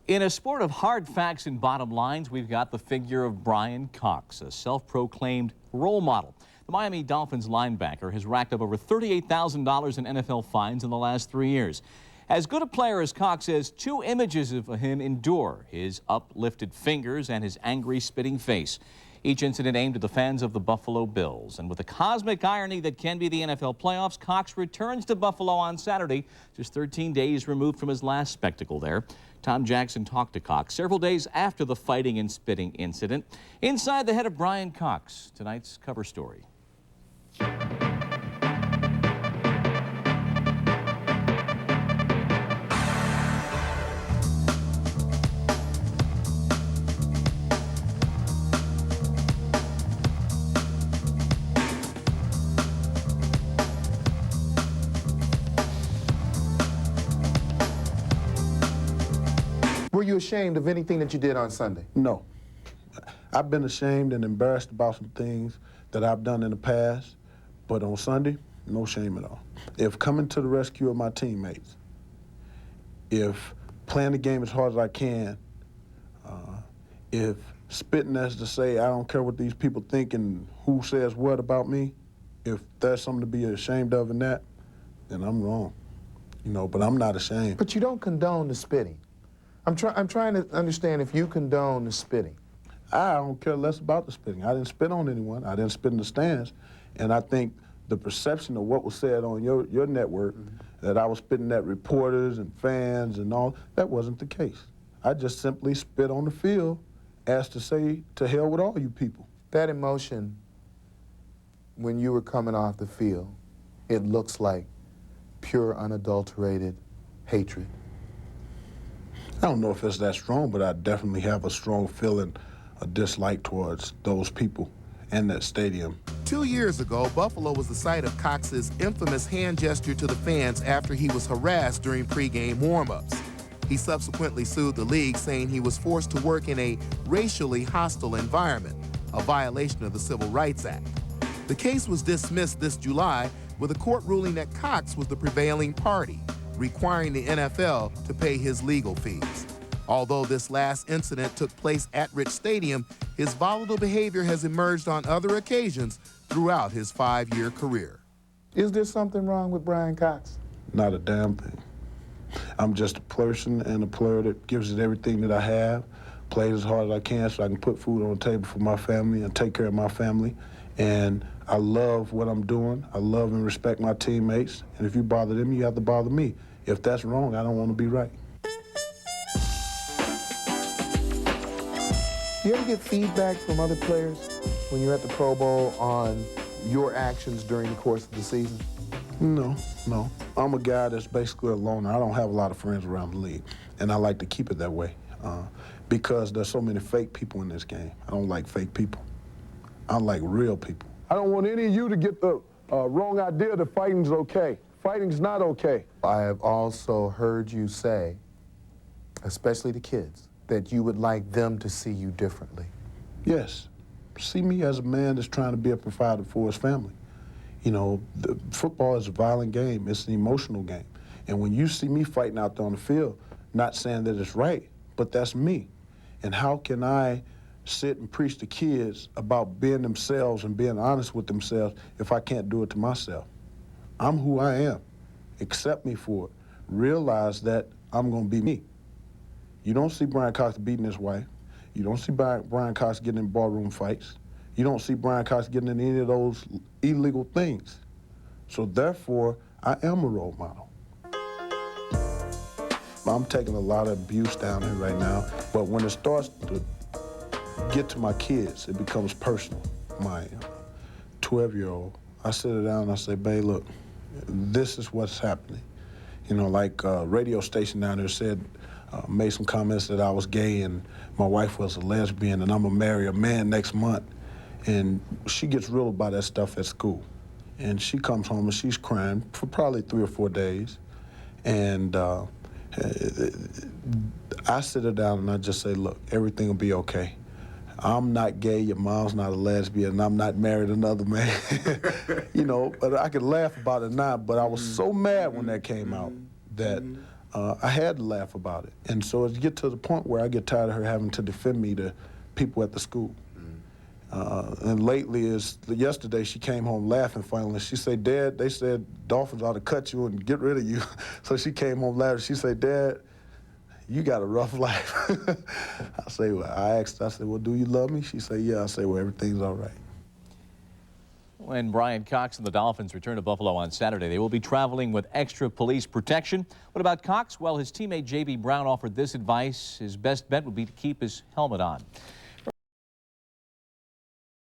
In a sport of hard facts and bottom lines, we've got the figure of Bryan Cox, a self-proclaimed role model. The Miami Dolphins linebacker has racked up over $38,000 in NFL fines in the last 3 years. As good a player as Cox is, two images of him endure: his uplifted fingers and his angry, spitting face. Each incident aimed at the fans of the Buffalo Bills. And with the cosmic irony that can be the NFL playoffs, Cox returns to Buffalo on Saturday, just 13 days removed from his last spectacle there. Tom Jackson talked to Cox several days after the fighting and spitting incident. Inside the head of Bryan Cox, tonight's cover story. Were you ashamed of anything that you did on Sunday? No. I've been ashamed and embarrassed about some things that I've done in the past, but on Sunday, no shame at all. If coming to the rescue of my teammates, if playing the game as hard as I can, if spitting as to say I don't care what these people think and who says what about me, if there's something to be ashamed of in that, then I'm wrong. You know, but I'm not ashamed. But you don't condone the spitting. I'm trying to understand if you condone the spitting. I don't care less about the spitting. I didn't spit on anyone. I didn't spit in the stands. And I think the perception of what was said on your network, that I was spitting at reporters and fans and all, that wasn't the case. I just simply spit on the field as to say, to hell with all you people. That emotion, when you were coming off the field, it looks like pure, unadulterated hatred. I don't know if it's that strong, but I definitely have a strong feeling, a dislike towards those people and that stadium. 2 years ago, Buffalo was the site of Cox's infamous hand gesture to the fans after he was harassed during pregame warm-ups. He subsequently sued the league, saying he was forced to work in a racially hostile environment, a violation of the Civil Rights Act. The case was dismissed this July with a court ruling that Cox was the prevailing party, requiring the NFL to pay his legal fees. Although this last incident took place at Rich Stadium, his volatile behavior has emerged on other occasions throughout his 5-year career. Is there something wrong with Bryan Cox? Not a damn thing. I'm just a person and a player that gives it everything that I have, plays as hard as I can so I can put food on the table for my family and take care of my family. And I love what I'm doing. I love and respect my teammates. And if you bother them, you have to bother me. If that's wrong, I don't want to be right. Do you ever get feedback from other players when you're at the Pro Bowl on your actions during the course of the season? No. I'm a guy that's basically a loner. I don't have a lot of friends around the league, and I like to keep it that way because there's so many fake people in this game. I don't like fake people. I like real people. I don't want any of you to get the wrong idea that fighting's okay. Fighting's not okay. I have also heard you say, especially the kids, that you would like them to see you differently. Yes. See me as a man that's trying to be a provider for his family. You know, football is a violent game. It's an emotional game. And when you see me fighting out there on the field, not saying that it's right, but that's me. And how can I sit and preach to kids about being themselves and being honest with themselves if I can't do it to myself? I'm who I am. Accept me for it. Realize that I'm going to be me. You don't see Bryan Cox beating his wife. You don't see Bryan Cox getting in ballroom fights. You don't see Bryan Cox getting in any of those illegal things. So therefore, I am a role model. I'm taking a lot of abuse down here right now, but when it starts to get to my kids, it becomes personal. My 12-year-old, I sit her down and I say, babe, look, this is what's happening. You know, like a radio station down there said, made some comments that I was gay and my wife was a lesbian and I'm gonna marry a man next month. And she gets riddled by that stuff at school. And she comes home and she's crying for probably 3 or 4 days. And I sit her down and I just say, look, everything will be okay. I'm not gay, your mom's not a lesbian, and I'm not married to another man. You know, but I can laugh about it now, but I was so mad when that came out that I had to laugh about it. And so it get to the point where I get tired of her having to defend me to people at the school. And lately, yesterday, she came home laughing finally. She said, Dad, they said Dolphins ought to cut you and get rid of you. So she came home laughing. She said, Dad, you got a rough life. I say, well, I asked, I said, well, do you love me? She said, yeah. I say, well, everything's all right. When Bryan Cox and the Dolphins return to Buffalo on Saturday, they will be traveling with extra police protection. What about Cox? Well, his teammate J.B. Brown offered this advice. His best bet would be to keep his helmet on.